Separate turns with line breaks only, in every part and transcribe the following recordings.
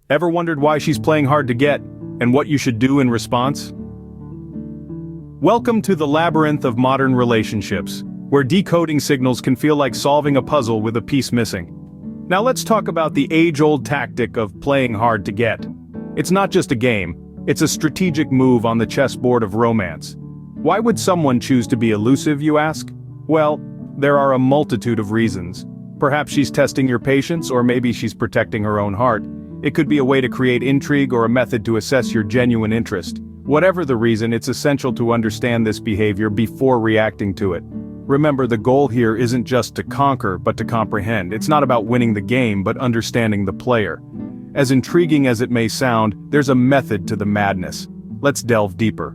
Ever wondered why she's playing hard to get, and what you should do in response? Welcome to the labyrinth of modern relationships, where decoding signals can feel like solving a puzzle with a piece missing. Now let's talk about the age-old tactic of playing hard to get. It's not just a game, it's a strategic move on the chessboard of romance. Why would someone choose to be elusive, you ask? Well, there are a multitude of reasons. Perhaps she's testing your patience, or maybe she's protecting her own heart. It could be a way to create intrigue or a method to assess your genuine interest. Whatever the reason, it's essential to understand this behavior before reacting to it. Remember, the goal here isn't just to conquer, but to comprehend. It's not about winning the game, but understanding the player. As intriguing as it may sound, there's a method to the madness. Let's delve deeper.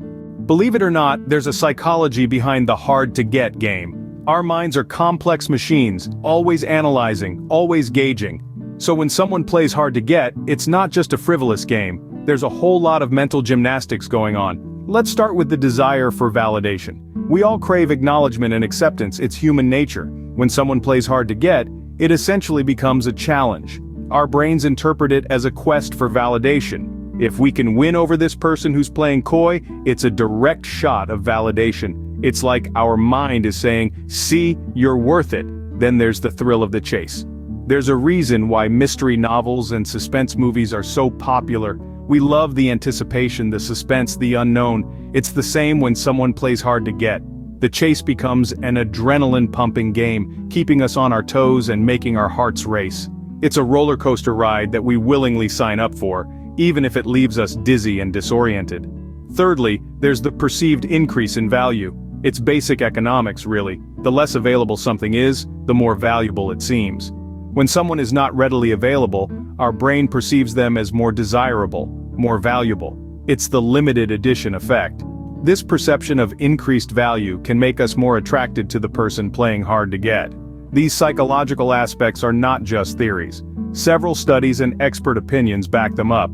Believe it or not, there's a psychology behind the hard-to-get game. Our minds are complex machines, always analyzing, always gauging. So when someone plays hard to get, it's not just a frivolous game. There's a whole lot of mental gymnastics going on. Let's start with the desire for validation. We all crave acknowledgement and acceptance, it's human nature. When someone plays hard to get, it essentially becomes a challenge. Our brains interpret it as a quest for validation. If we can win over this person who's playing coy, it's a direct shot of validation. It's like our mind is saying, "See, you're worth it." Then there's the thrill of the chase. There's a reason why mystery novels and suspense movies are so popular. We love the anticipation, the suspense, the unknown. It's the same when someone plays hard to get. The chase becomes an adrenaline-pumping game, keeping us on our toes and making our hearts race. It's a roller coaster ride that we willingly sign up for, even if it leaves us dizzy and disoriented. Thirdly, there's the perceived increase in value. It's basic economics, really. The less available something is, the more valuable it seems. When someone is not readily available, our brain perceives them as more desirable, more valuable. It's the limited edition effect. This perception of increased value can make us more attracted to the person playing hard to get. These psychological aspects are not just theories. Several studies and expert opinions back them up.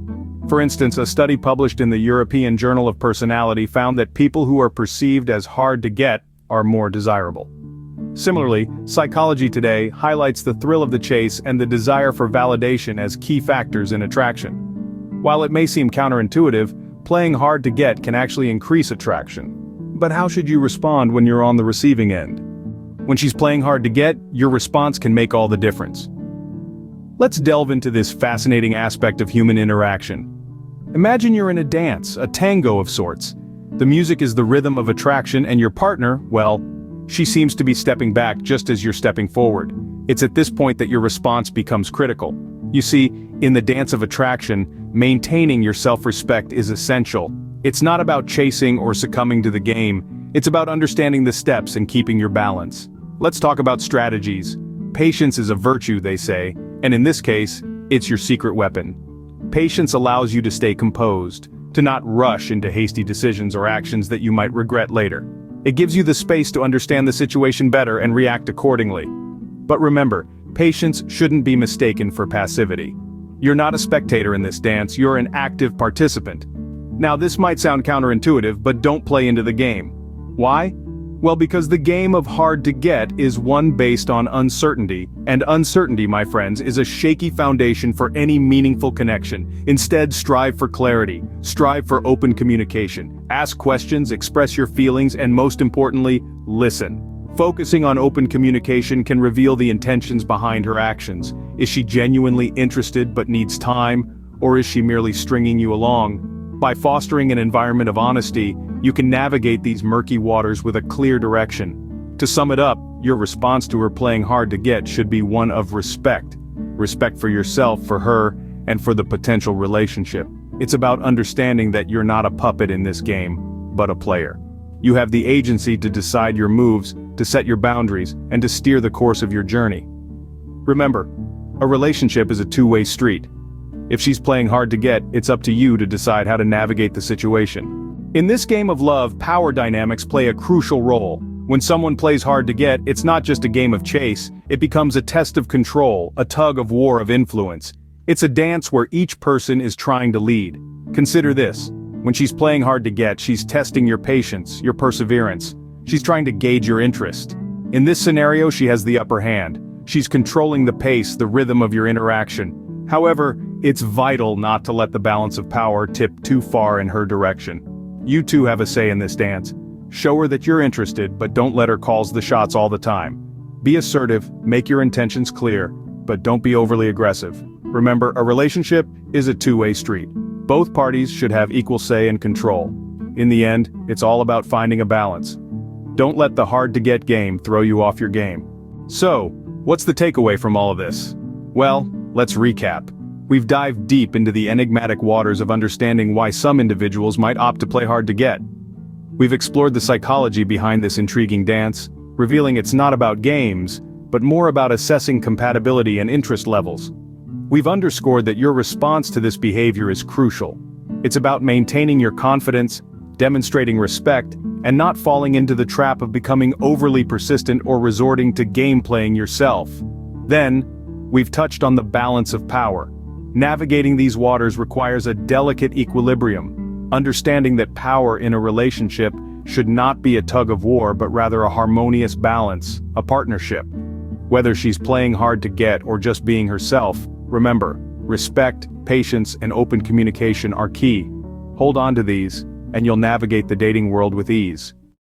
For instance, a study published in the European Journal of Personality found that people who are perceived as hard to get are more desirable. Similarly, Psychology Today highlights the thrill of the chase and the desire for validation as key factors in attraction. While it may seem counterintuitive, playing hard to get can actually increase attraction. But how should you respond when you're on the receiving end? When she's playing hard to get, your response can make all the difference. Let's delve into this fascinating aspect of human interaction. Imagine you're in a dance, a tango of sorts. The music is the rhythm of attraction, and your partner, well, she seems to be stepping back just as you're stepping forward. It's at this point that your response becomes critical. You see, in the dance of attraction, maintaining your self-respect is essential. It's not about chasing or succumbing to the game, it's about understanding the steps and keeping your balance. Let's talk about strategies. Patience is a virtue, they say, and in this case, it's your secret weapon. Patience allows you to stay composed, to not rush into hasty decisions or actions that you might regret later. It gives you the space to understand the situation better and react accordingly. But remember, patience shouldn't be mistaken for passivity. You're not a spectator in this dance, you're an active participant. Now this might sound counterintuitive, but don't play into the game. Why? Well, because the game of hard to get is one based on uncertainty, and uncertainty, my friends, is a shaky foundation for any meaningful connection. Instead, strive for clarity, strive for open communication, ask questions, express your feelings, and most importantly, listen. Focusing on open communication can reveal the intentions behind her actions. Is she genuinely interested but needs time, or is she merely stringing you along? By fostering an environment of honesty, you can navigate these murky waters with a clear direction. To sum it up, your response to her playing hard to get should be one of respect. Respect for yourself, for her, and for the potential relationship. It's about understanding that you're not a puppet in this game, but a player. You have the agency to decide your moves, to set your boundaries, and to steer the course of your journey. Remember, a relationship is a two-way street. If she's playing hard to get, it's up to you to decide how to navigate the situation. In this game of love, power dynamics play a crucial role. When someone plays hard to get, it's not just a game of chase, it becomes a test of control, a tug of war of influence. It's a dance where each person is trying to lead. Consider this. When she's playing hard to get, she's testing your patience, your perseverance. She's trying to gauge your interest. In this scenario, she has the upper hand. She's controlling the pace, the rhythm of your interaction. However, it's vital not to let the balance of power tip too far in her direction. You two have a say in this dance. Show her that you're interested, but don't let her call the shots all the time. Be assertive, make your intentions clear, but don't be overly aggressive. Remember, a relationship is a two-way street. Both parties should have equal say and control. In the end, it's all about finding a balance. Don't let the hard-to-get game throw you off your game. So, what's the takeaway from all of this? Well, let's recap. We've dived deep into the enigmatic waters of understanding why some individuals might opt to play hard to get. We've explored the psychology behind this intriguing dance, revealing it's not about games, but more about assessing compatibility and interest levels. We've underscored that your response to this behavior is crucial. It's about maintaining your confidence, demonstrating respect, and not falling into the trap of becoming overly persistent or resorting to game playing yourself. Then, we've touched on the balance of power. Navigating these waters requires a delicate equilibrium, understanding that power in a relationship should not be a tug of war but rather a harmonious balance, a partnership. Whether she's playing hard to get or just being herself, remember, respect, patience, and open communication are key. Hold on to these, and you'll navigate the dating world with ease.